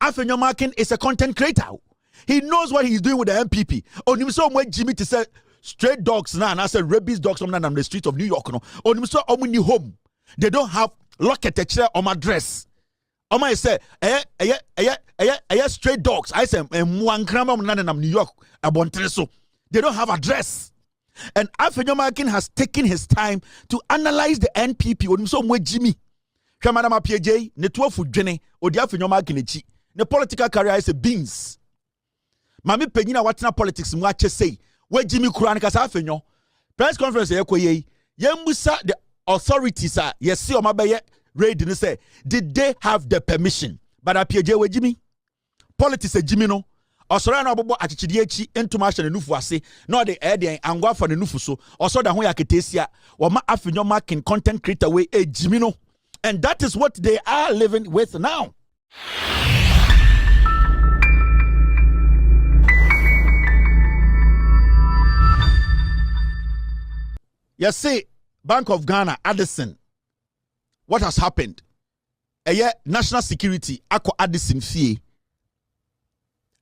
Afenyo Markin is a content creator. He knows what he's doing with the NPP. On him so much Jimmy to say stray dogs now, and I said rabies dogs on the streets of New York. No, on him so new home. They don't have locket a chair on my dress. On my say, stray dogs. I say, one gram of New York. So they don't have a dress. And Afenyo Markin has taken his time to analyze the NPP. On him so much Jimmy. Kamadama PJ, ne 12 Jenny, or the Afenyo Markin. The political career is a beans. Mami Penina Watina politics, mwache say, where Jimmy Kuranika Afenyo. Press conference, Yemusa, the authorities are, yes, see, Omabaye, raid, and say, did they have the permission? But I PJ, where Jimmy? Politics, a Jimmy no. Osorana Bobo Atichiechi, Entomash and Nufuase, no the Eddie and Gua for the Nufuso, or so the Hoya Ketesia, or Ma Afenyo Markin content creator way, a Jimmy no. And that is what they are living with now. Yes, see, Bank of Ghana, Addison. What has happened? National security, Ako Addison fee.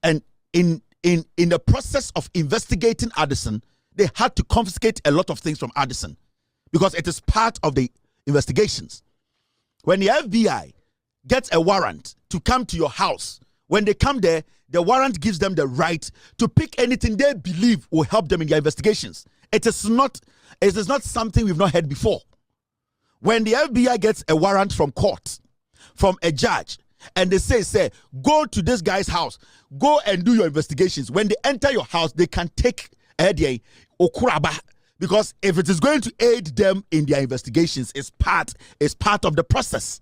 And in the process of investigating Addison, they had to confiscate a lot of things from Addison because it is part of the investigations. When the FBI gets a warrant to come to your house, when they come there, the warrant gives them the right to pick anything they believe will help them in their investigations. It is not something we've not heard before. When the FBI gets a warrant from court, from a judge, and they say, go to this guy's house, go and do your investigations. When they enter your house, they can take Eddie Okuraba, because if it is going to aid them in their investigations, it's part of the process.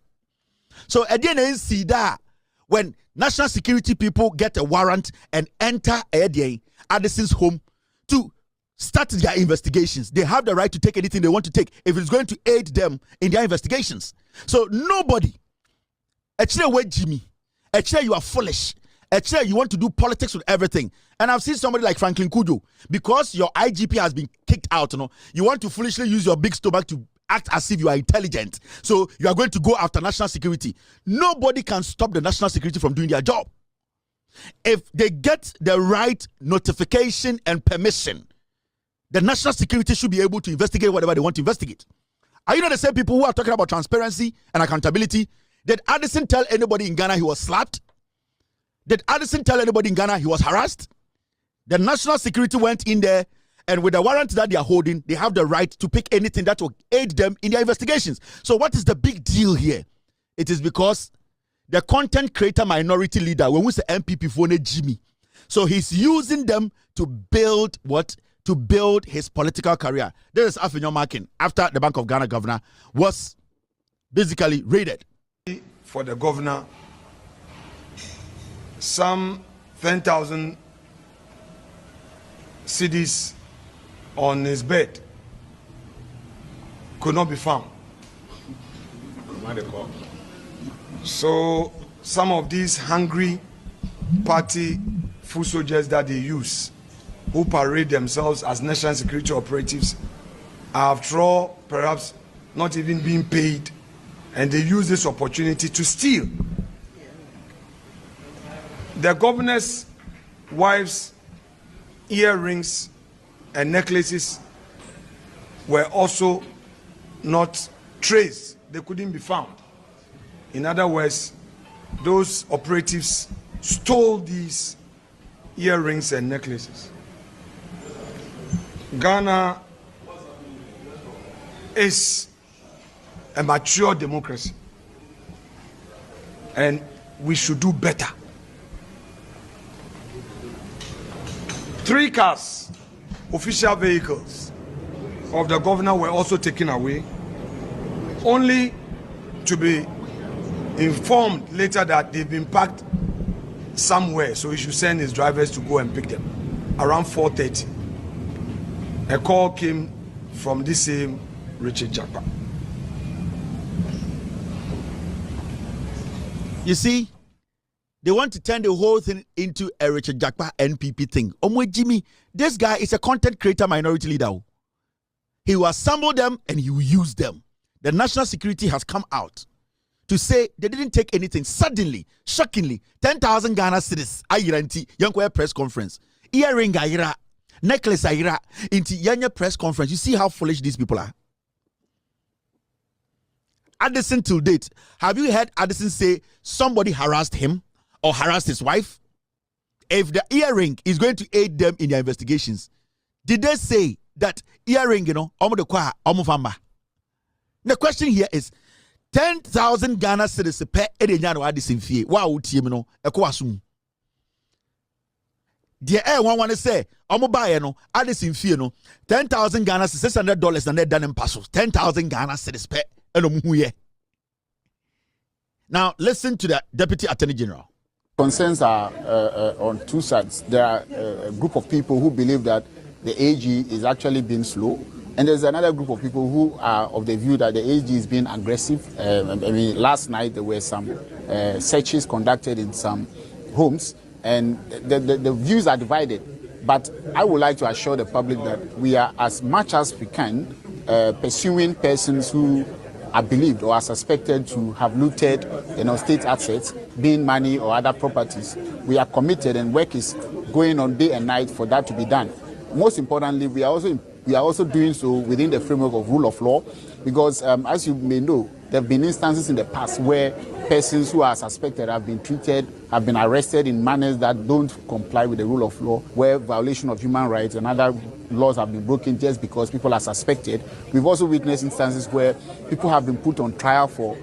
So Eddie see that when national security people get a warrant and enter Eddie Addison's home to start their investigations, they have the right to take anything they want to take if it's going to aid them in their investigations. So nobody, actually, Jimmy, actually, you are foolish. Actually, you want to do politics with everything. And I've seen somebody like Franklin Kujo, because your IGP has been kicked out, you want to foolishly use your big stomach to act as if you are intelligent. So you are going to go after national security. Nobody can stop the national security from doing their job. If they get the right notification and permission, the national security should be able to investigate whatever they want to investigate. Are you not the same people who are talking about transparency and accountability? Did Addison tell anybody in Ghana he was slapped? Did Addison tell anybody in Ghana he was harassed? The national security went in there, and with the warrant that they are holding, they have the right to pick anything that will aid them in their investigations. So what is the big deal here? It is because the content creator minority leader, when we say NPP for Jimmy, so he's using them to build what? To build his political career. There is Afenyo Markin after the Bank of Ghana governor was basically raided. For the governor, some 10,000 cedis on his bed could not be found. So some of these hungry party foot soldiers that they use, who parade themselves as national security operatives, after all, perhaps not even being paid, and they use this opportunity to steal. The governor's wife's earrings and necklaces were also not traced. They couldn't be found. In other words, those operatives stole these earrings and necklaces. Ghana is a mature democracy, and we should do better. 3 cars, official vehicles of the governor, were also taken away, only to be informed later that they've been parked somewhere, so he should send his drivers to go and pick them. Around 4:30, a call came from this same Richard Jakpa. You see, they want to turn the whole thing into a Richard Jakpa NPP thing. Jimmy, this guy is a content creator minority leader. He will assemble them and he will use them. The national security has come out to say they didn't take anything. Suddenly, shockingly, 10,000 Ghana cedis. Ayiranti, young press conference. Earring ayira, necklace ayira, into young press conference. You see how foolish these people are. Addison till date, have you heard Addison say somebody harassed him or harassed his wife? If the earring is going to aid them in their investigations, did they say that earring, the question here is 10,000 Ghana cedis per Edenyano Addison fee. Wow, Timino, Equasum. The air one say, buy no Addison fee no 10,000 Ghana $600 and they're done in pesos. 10,000 Ghana cedis per. Now, listen to the Deputy Attorney General. Concerns are on two sides. There are a group of people who believe that the AG is actually being slow, and there's another group of people who are of the view that the AG is being aggressive. Last night there were some searches conducted in some homes, and the views are divided. But I would like to assure the public that we are, as much as we can, pursuing persons who are believed or are suspected to have looted, state assets, being money or other properties. We are committed, and work is going on day and night for that to be done. Most importantly, we are also doing so within the framework of rule of law, because as you may know, there have been instances in the past where persons who are suspected have been treated, have been arrested in manners that don't comply with the rule of law, where violation of human rights and other laws have been broken just because people are suspected. We've also witnessed instances where people have been put on trial for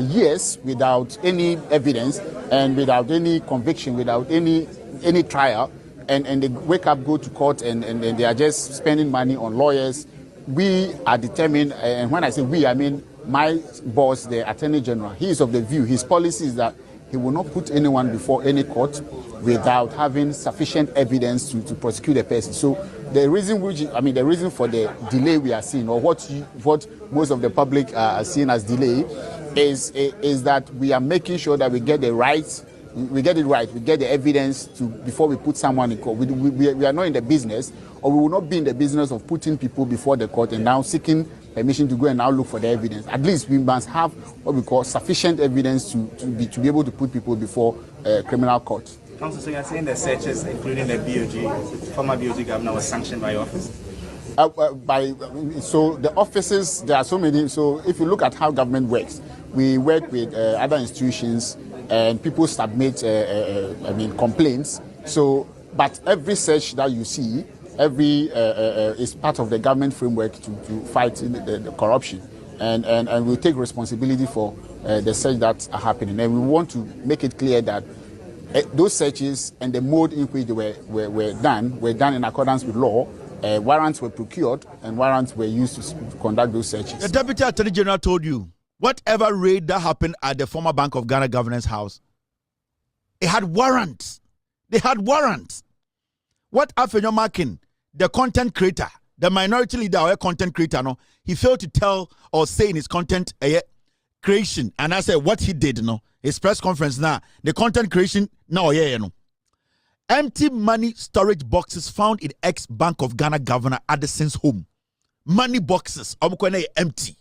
years without any evidence and without any conviction, without any trial, and they wake up, go to court, and they are just spending money on lawyers. We are determined, and when I say we, I mean my boss, the Attorney General. He is of the view, his policy is that he will not put anyone before any court without having sufficient evidence to prosecute a person. So the reason for the delay we are seeing, or what most of the public are seeing as delay, is that we are making sure that we get it right, we get the evidence before we put someone in court. We are not in the business, or we will not be in the business of putting people before the court and now seeking permission to go and now look for the evidence. At least we must have what we call sufficient evidence to be able to put people before criminal court. Council, so you're saying the searches, including the BOG, former BOG governor, was sanctioned by your office? So the offices, there are so many. So if you look at how government works, we work with other institutions, and people submit complaints. So, but every search that you see, is part of the government framework to fight the corruption, and we take responsibility for the search that are happening, and we want to make it clear that those searches and the mode in which they were done in accordance with law. Warrants were procured and warrants were used to conduct those searches. The Deputy Attorney General told you whatever raid that happened at the former Bank of Ghana governance house, it had warrants. They had warrants. What Afenyo Markin, the content creator, the minority leader or content creator, no, he failed to tell or say in his content creation, and I said what he did, his press conference now, the content creation now, empty money storage boxes found in ex-Bank of Ghana governor Addison's home. Money boxes, empty.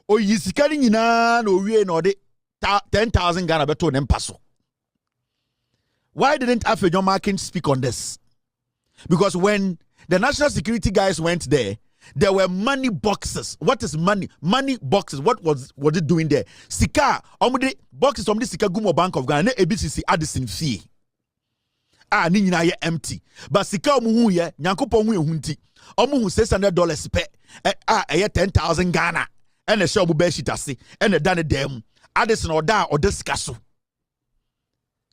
O yisikani nyina no wie no de 10,000 Ghana beto nem paso. Why didn't Afenyo Markin speak on this? Because when the national security guys went there were money boxes. What is money? Money boxes. What was it doing there? Sika, boxes from the Sika Gumo Bank of Ghana, ABCC Addison fee. Ni nyina ye empty. But Sika omu ye, nyankopon hu ehunti. Omu hu $600 pe. 10,000 Ghana. And the show beshitasi. And the done them. Addison or da or discuss.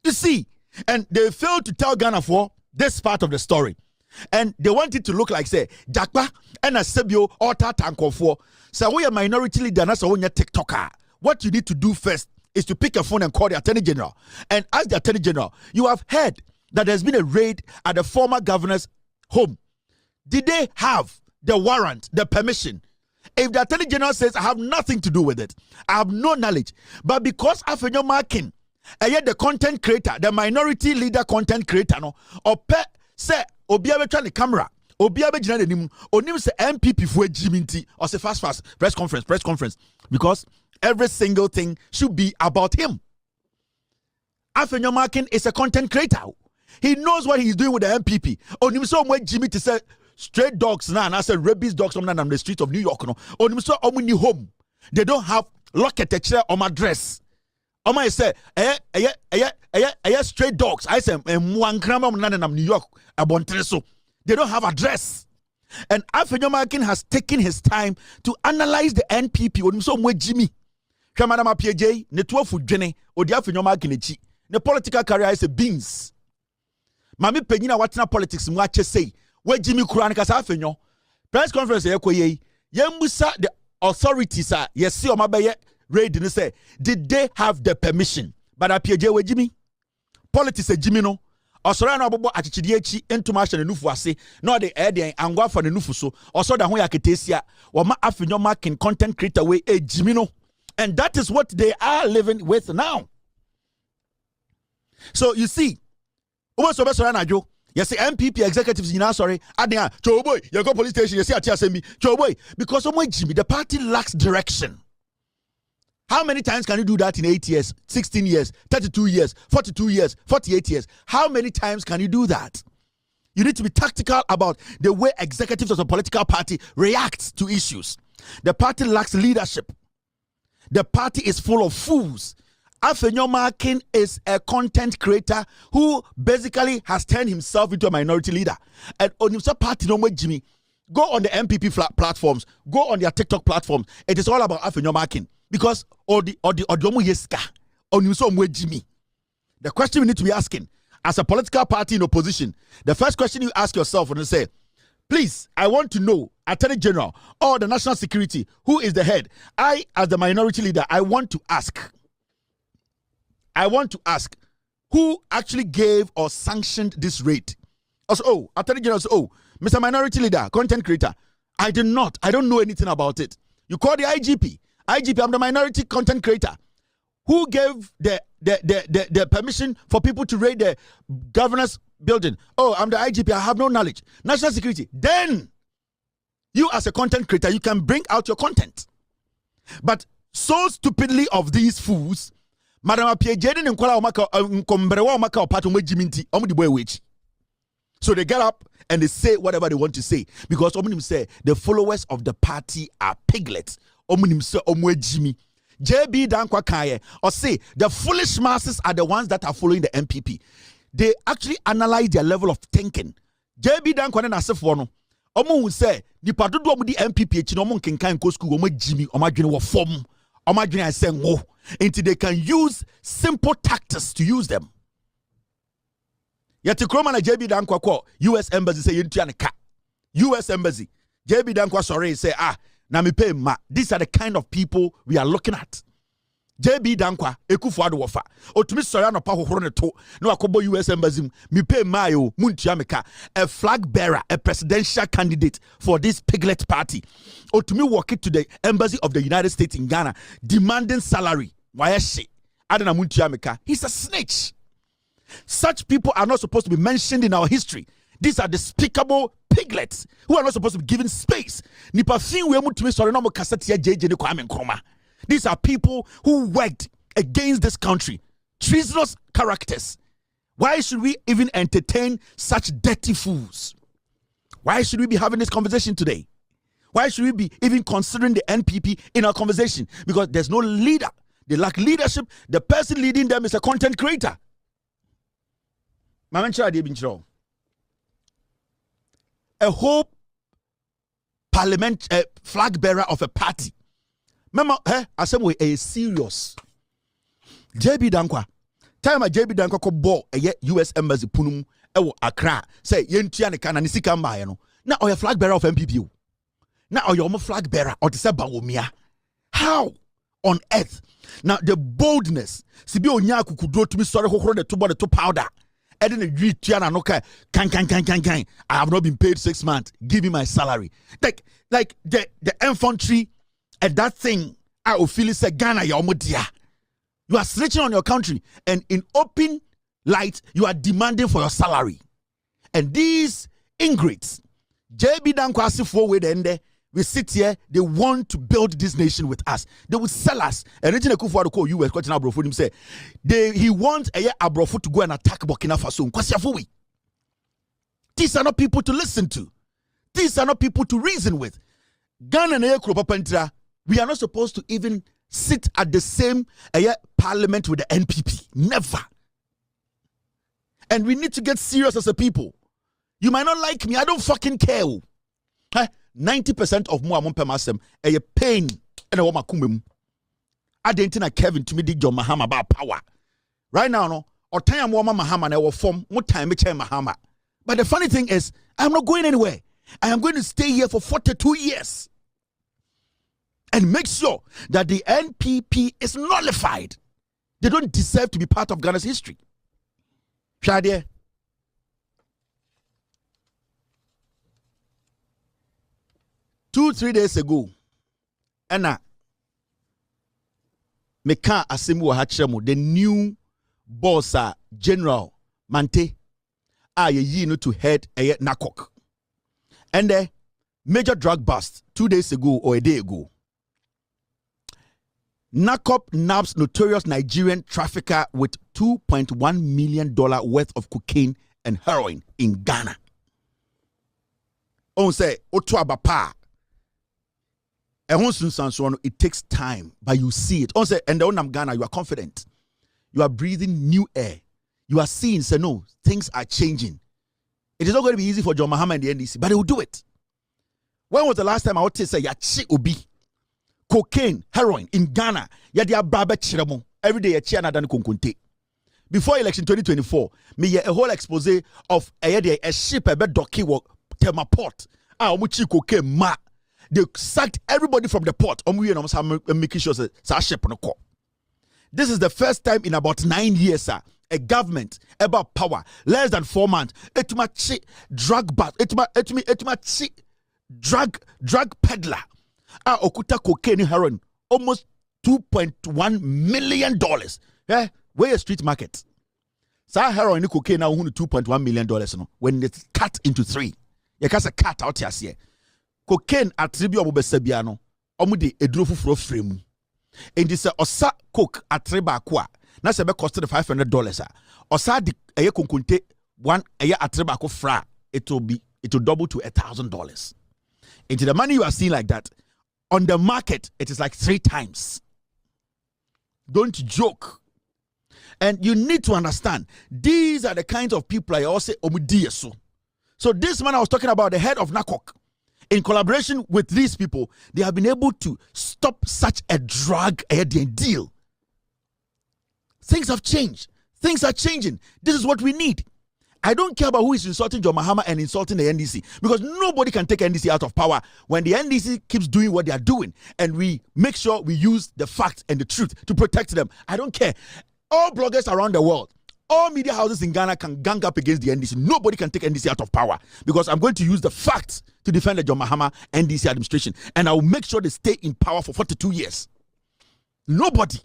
You see, and they failed to tell Ghana for this part of the story. And they want it to look like, say, Jakpa and a Sebio or Tatanko for. So we are minority leader, and so when you're TikToker. What you need to do first is to pick a phone and call the Attorney General. And ask the Attorney General, you have heard that there's been a raid at the former governor's home. Did they have the warrant, the permission? If the Attorney General says, I have nothing to do with it, I have no knowledge, but because Afenyo Markin, and yet the content creator, the minority leader content creator, or say, Obiabe trying the camera, Obiabe jina nim, onim se NPP for Jiminti, or say fast press conference, because Every single thing should be about him. Afenyo Markin is a content creator. He knows what he's doing with the NPP. On him so when Jimmy to say stray dogs now, and I said rabies dogs on the streets of New York. No, on him so new home. They don't have locket a chair on my dress. I say, stray dogs. I say, one gram of New York, so they don't have address. And Afenyo Markin has taken his time to analyze the NPP. On him so when Jimmy, Kamadama PJ, Network for Jenny, or the Afenyo Markin, the political career is a beans. Mami Penina watina politics mwache say where Jimmy Kuran kasa Afenyo press conference ye musa the authorities are yesi o mabaye raid ni say did they have the permission but apieje we Jimmy politics e Jimmy no osoro na obobo achichidi echi entuma ahye nenufu ase na de den angwa fa nenufu so osoro da ho yaketesia wo ma Afenyo Markin content creator we e Jimmy no, and that is what they are living with now. So you see, yes, the NPP executives in sorry, adia, Choboy, you go police station, you see Atiasemi, Choboy, because Jimmy, the party lacks direction. How many times can you do that in 8 years, 16 years, 32 years, 42 years, 48 years? How many times can you do that? You need to be tactical about the way executives of a political party react to issues. The party lacks leadership. The party is full of fools. Afenyo Markin is a content creator who basically has turned himself into a minority leader. And on his party, no Jimmy, go on the NPP platforms, go on their TikTok platforms. It is all about Afenyo Markin because Jimmy. The question we need to be asking as a political party in opposition, the first question you ask yourself when you say, please, I want to know, Attorney General or the National Security, who is the head? I, as the minority leader, I want to ask, who actually gave or sanctioned this raid? Also, Attorney General said, Mr. Minority Leader, content creator, I did not. I don't know anything about it. You call the IGP. IGP, I'm the minority content creator. Who gave the permission for people to raid the governor's building? I'm the IGP. I have no knowledge. National Security. Then, you as a content creator, you can bring out your content. But so stupidly of these fools, Madam Apieje and Nkola Nkombrewa Omaka Opato Jiminti Omudi Boy Wich. So they get up and they say whatever they want to say because Omunim say the followers of the party are piglets. Omunim say Omwe Jimmy. JB Dankwa Kaye or say the foolish masses are the ones that are following the NPP. They actually analyze their level of thinking. JB Dankwa na Sefono. Omu say the party do omudi NPP echi no mo nkenkan ko school Omwe Jimmy omadwene wo fom. Omadwene I say ngo. Until they can use simple tactics to use them. Yet Kroma na JB Dankwa ko US Embassy say yintua ne ka. US Embassy. JB Dankwa sorry say na me pay ma. These are the kind of people we are looking at. JB Dankwa Ekufuado wofa. Otumi sorry no pa hohoro ne to. No akobo US Embassy me pay ma yo muntua me ka. A flag bearer, a presidential candidate for this piglet party. Otumi walk it to the embassy of the United States in Ghana demanding salary. Why she? Adana muntua me ka. He's a snitch. Such people are not supposed to be mentioned in our history. These are despicable piglets who are not supposed to be given space. These are people who worked against this country. Treasonous characters. Why should we even entertain such dirty fools? Why should we be having this conversation today? Why should we be even considering the NPP in our conversation? Because there's no leader. They lack leadership. The person leading them is a content creator. A whole parliament flag bearer of a party. Remember, I said we are serious. JB Dankwa. Time a JB Dankwa ko ball a US Embassy punum ewo Accra. Say yentua ne kana nisika mba no. Na oya flag bearer of NPP. Na oya flag bearer or the Bawumia. How on earth? Now the boldness. Sibi onya kukudro to me sorry kokoro the two body to powder. I didn't read Tiana Noka. Can. I have not been paid 6 months. Give me my salary. Like the infantry and that thing. I will feel it's a Ghana. You are snitching on your country, and in open light, you are demanding for your salary. And these ingrates, JB Dankwasi for with ende we sit here, they want to build this nation with us. They will sell us. And anything they could call US, question Abrofo him say, he wants a Abrofo to go and attack Burkina Faso. These are not people to listen to. These are not people to reason with. Ghana and we are not supposed to even sit at the same parliament with the NPP. Never. And we need to get serious as a people. You might not like me. I don't fucking care. 90% of more among pemasem a pain and a woman kumem. I didn't know Kevin to me did John Mahama about power. Right now, no, or time woman Mahama and I will form more time Mahama. But the funny thing is, I'm not going anywhere. I am going to stay here for 42 years and make sure that the NPP is nullified. They don't deserve to be part of Ghana's history. Shadia. 2-3 days ago, Anna Meka Asemu Hachemo, the new boss, General Mante, to head a NACOC. And the major drug bust 2 days ago or a day ago. NACOP nabs notorious Nigerian trafficker with $2.1 million worth of cocaine and heroin in Ghana. On say, Otu Abapa. It takes time, but you see it. On say, and the Ghana, you are confident. You are breathing new air. You are seeing, say, no, things are changing. It is not going to be easy for John Mahama and the NDC, but they will do it. When was the last time I would say, Yachi Obi? Cocaine, heroin in Ghana. Yadia Baba Chiramo. Every day, Chiana Dan Kunkunte. Before election 2024, me a whole expose of a ship a bed docky work, Tema Port. Muchi cocaine ma. They sacked everybody from the port. Making sure ship no call. This is the first time in about 9 years, sir. A government about power less than 4 months. Etuma drug bust. Etuma drug peddler. Okuta cocaine heroin almost $2.1 million. Yeah, where a street market. Sa heroin and cocaine now $2.1 million. No, when it's cut into 3, you can't cut out here. Cocaine attribute omubesebiano omudi eduro fufuro frame and this osa coke atreba kwa na se be cost the $500 osa di eye konkonte one eye atreba ko fra it will double to $1,000. Into the money you are seeing like that on the market, it is like 3 times. Don't joke. And you need to understand, these are the kinds of people I also say so this man I was talking about, the head of NACOC, in collaboration with these people, they have been able to stop such a drug deal. Things have changed. Things are changing. This is what we need. I don't care about who is insulting John Mahama and insulting the NDC, because nobody can take NDC out of power when the NDC keeps doing what they are doing, and we make sure we use the facts and the truth to protect them. I don't care. All bloggers around the world, all media houses in Ghana can gang up against the NDC. Nobody can take NDC out of power, because I'm going to use the facts to defend the John Mahama NDC administration, and I will make sure they stay in power for 42 years. Nobody.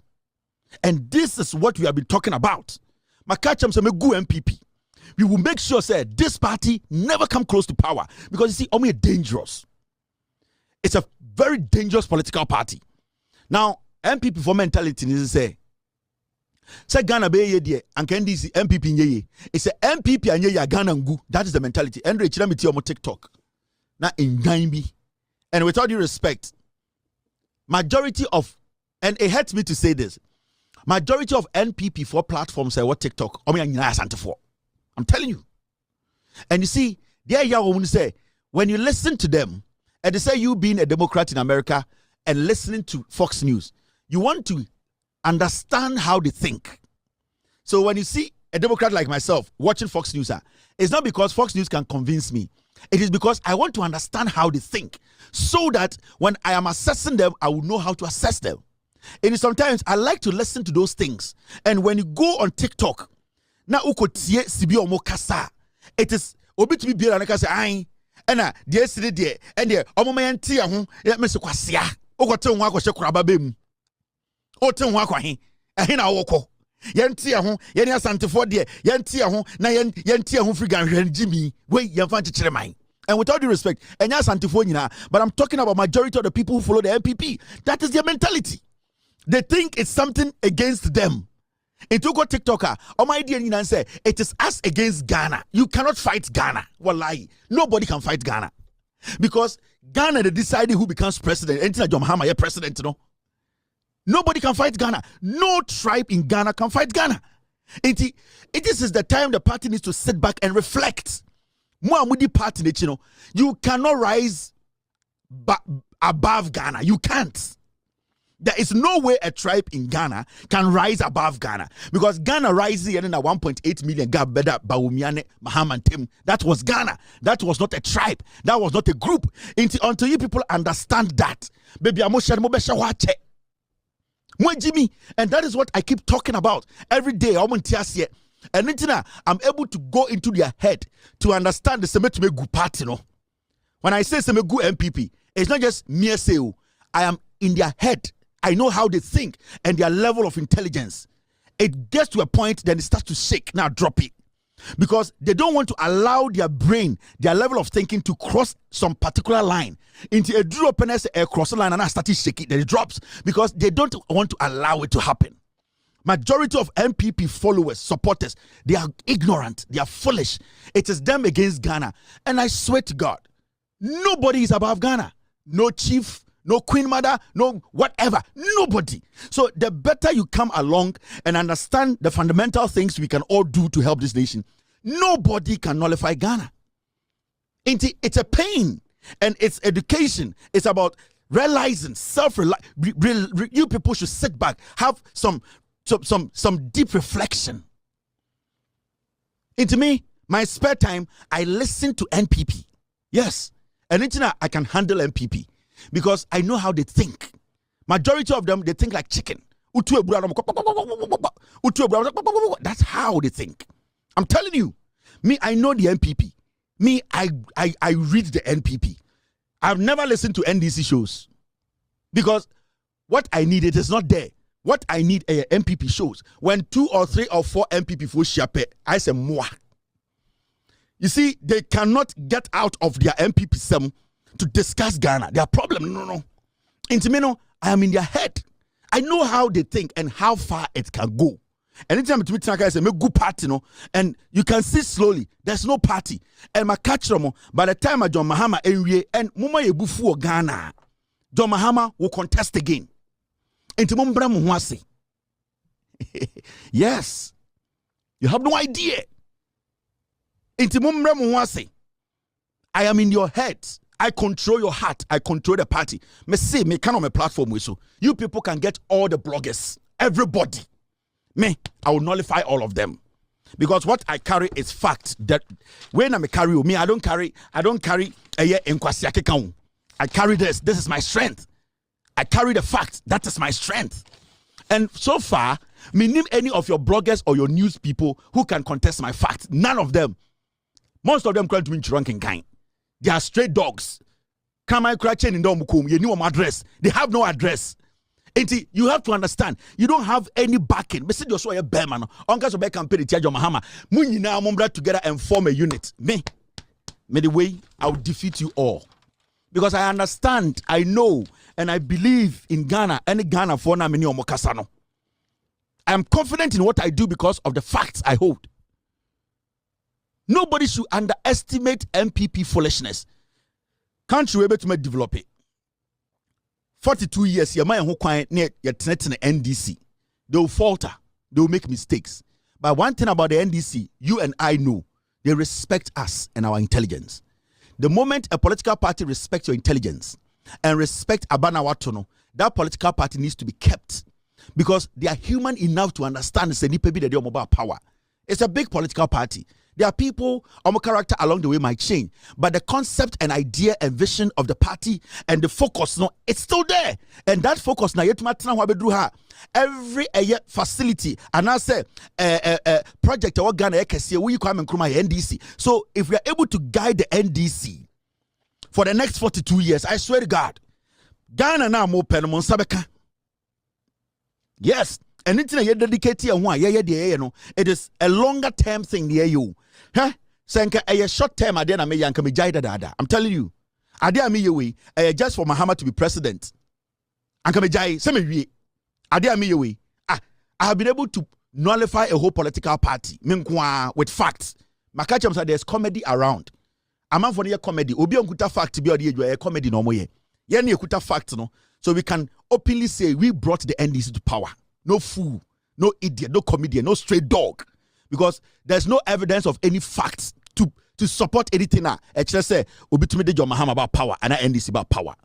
And this is what we have been talking about. Makacham se me gu NPP. We will make sure, say, this party never come close to power, because you see, only dangerous. It's a very dangerous political party. Now, NPP for mentality is say Ghana be ye die, and NDC NPP nye. It's a NPP and ye Ghana ngu. That is the mentality. And Rachel me on TikTok. Now in Gaimbi, and with all due respect, majority of, and it hurts me to say this, majority of NPP for platforms say what TikTok. I'm telling you. And you see, there you will say, when you listen to them, and they say you being a Democrat in America and listening to Fox News, you want to understand how they think. So when you see a Democrat like myself watching Fox News, it's not because Fox News can convince me. It is because I want to understand how they think, so that when I am assessing them, I will know how to assess them. And sometimes I like to listen to those things. And when you go on TikTok, na ukotie sibi omo kasa, it is obi to be beer and kasa ai ena de sire de and de omo ma yenti ho me se kwasea okote ho akose kuraba bem o te ho akwahe ehe na woko yenti ho ye ne asantefo de yenti ho na yenti ho firi ganhwan jimi we yemfa nkekere man And with all due respect, but I'm talking about majority of the people who follow the NPP. That is their mentality. They think it's something against them. It took a TikToker, my idea and say it is us against Ghana. You cannot fight Ghana. Wallahi. Nobody can fight Ghana. Because Ghana, they decided who becomes president. Until John Mahama is president, you know. Nobody can fight Ghana. No tribe in Ghana can fight Ghana. This is the time the party needs to sit back and reflect. Muamudi party, you know, you cannot rise above Ghana. You can't. There is no way a tribe in Ghana can rise above Ghana, because Ghana rises in a 1.8 million gap better Bawumiane, Mahama and Tim. That was Ghana. That was not a tribe. That was not a group. Until you people understand that, baby, Jimmy, and that is what I keep talking about every day. And I'm able to go into their head to understand the Semetumegu party. No, when I say Semegu NPP, it's not just mere say. I am in their head. I know how they think and their level of intelligence. It gets to a point, then it starts to shake. Now drop it. Because they don't want to allow their brain, their level of thinking to cross some particular line. Into a drew openness, a cross line, and I started shaking, then it drops. Because they don't want to allow it to happen. Majority of NPP followers, supporters, they are ignorant, they are foolish. It is them against Ghana. And I swear to God, nobody is above Ghana. No chief, no queen mother, no whatever, nobody. So the better you come along and understand the fundamental things we can all do to help this nation, nobody can nullify Ghana. It's a pain, and it's education. It's about realizing you people should sit back, have some deep reflection. Into me, my spare time, I listen to NPP. Yes, and I can handle NPP. Because I know how they think. Majority of them, they think like chicken. That's how they think. I'm telling you. Me, I know the NPP. Me, I read the NPP. I've never listened to NDC shows. Because what I need, it is not there. What I need are NPP shows. When 2 or 3 or 4 NPP for shape, I say moi. You see, they cannot get out of their NPP sem to discuss Ghana. Their problem, no. Intimino, I am in their head. I know how they think and how far it can go. Anytime to meet I say, make good party, no, and you can see slowly, there's no party. And my catch them, by the time I John Mahama and Muma Yebufu Ghana, John Mahama will contest again. Yes, you have no idea. I am in your head. I control your heart. I control the party. Me say me can on my platform with so you people can get all the bloggers, everybody. Me, I will nullify all of them, because what I carry is fact. That when I carry me, I don't carry a year in kwasiake. I carry this. This is my strength. I carry the fact. That is my strength. And so far, me name any of your bloggers or your news people who can contest my fact. None of them. Most of them can't win drunken kind. They are straight dogs. Come on, cratching in Domukum. You know my address. They have no address. And you have to understand, you don't have any backing. Me say you so a bear man. Uncas of campaign to Mahama. Munina Mumbra together and form a unit. Me the way I will defeat you all. Because I understand, I know, and I believe in Ghana. Any Ghana for na mini omokasano. I am confident in what I do because of the facts I hold. Nobody should underestimate NPP foolishness. Country we able to develop it. 42 years, your man who quiet near your NDC. They will falter. They will make mistakes. But one thing about the NDC, you and I know, they respect us and our intelligence. The moment a political party respects your intelligence and respect Abana Watono, that political party needs to be kept. Because they are human enough to understand the NPP that they are mobile power. It's a big political party. There are people, our character along the way might change, but the concept and idea and vision of the party and the focus, no, it's still there. And that focus now, every facility, and I say project or Ghana we come and NDC. So if we are able to guide the NDC for the next 42 years, I swear to God, Ghana now more penamon sabeka. Yes. And it's a dedicated one. It is a longer term thing near you. Huh? Senka a short term adena me yanka me jai dada. I'm telling you. Ade me yewe just for Mahama to be president. Anka me jai se me wie. Ade me yewe. I have been able to nullify a whole political party. Menkwa with facts. Makachem said there's comedy around. Among for the comedy. Obi onkuta fact be odi comedy no mo ye. Ye ni ekuta fact no. So we can openly say we brought the NDC to power. No fool, no idiot, no comedian, no stray dog. Because there's no evidence of any facts to support anything now. Just say, Obi to me de Mahama about power and NDC about power.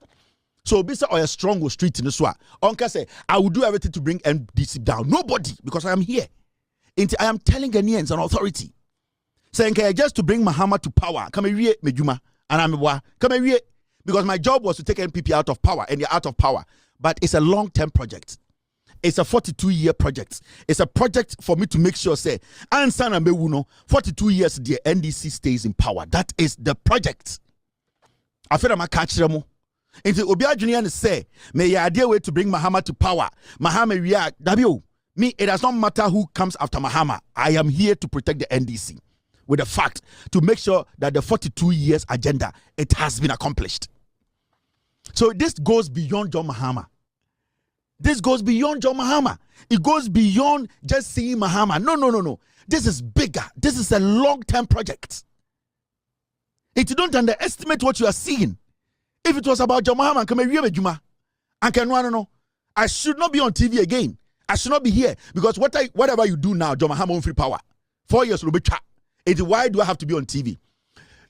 So Obi say, oh, a strong street in this one. Onka say, I will do everything to bring NDC down. Nobody, because I am here. I am telling Ghanaians an authority. Saying, just to bring Mahama to power. Come here, Mejuma. And I'm come here. Because my job was to take NPP out of power, and they're out of power. But it's a long-term project. It's a 42-year project. It's a project for me to make sure, say, Ansana Mewuno, 42 years, the NDC stays in power. That is the project. I feel I'm a catch them. Into Obia Junior say, may your idea way to bring Mahama to power. Mahama react. W. Me, it does not matter who comes after Mahama. I am here to protect the NDC with the fact to make sure that the 42 years agenda, it has been accomplished. So this goes beyond John Mahama. This goes beyond John Mahama. It goes beyond just seeing Mahama. No. This is bigger. This is a long-term project. If you don't underestimate what you are seeing, if it was about John Mahama, I should not be on TV again. I should not be here because whatever you do now, John Mahama won't free power. 4 years will be trapped. Why do I have to be on TV?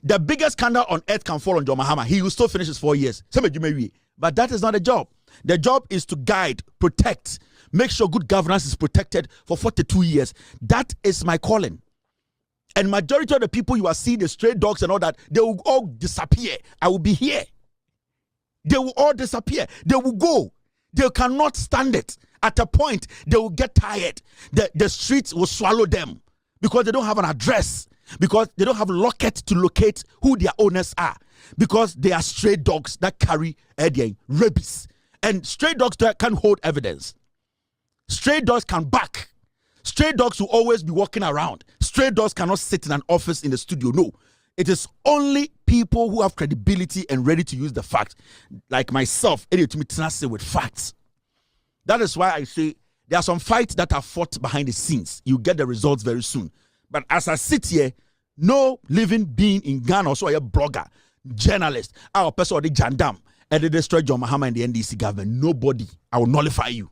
The biggest scandal on earth can fall on John Mahama. He will still finish his 4 years. But that is not a job. The job is to guide, protect, make sure good governance is protected for 42 years. That is my calling. And majority of the people you are seeing, the stray dogs and all that, they will all disappear. I will be here. They will all disappear. They will go. They cannot stand it. At a point, they will get tired. The streets will swallow them because they don't have an address, because they don't have a locket to locate who their owners are, because they are stray dogs that carry rabies. And stray dogs that can hold evidence. Stray dogs can back. Stray dogs will always be walking around. Stray dogs cannot sit in an office in the studio. No. It is only people who have credibility and ready to use the facts, like myself, with facts. That is why I say there are some fights that are fought behind the scenes. You get the results very soon. But as I sit here, no living being in Ghana, also a blogger, journalist, our person or the Jandam, and they destroy John Mahama and the NDC government. Nobody. I will nullify you.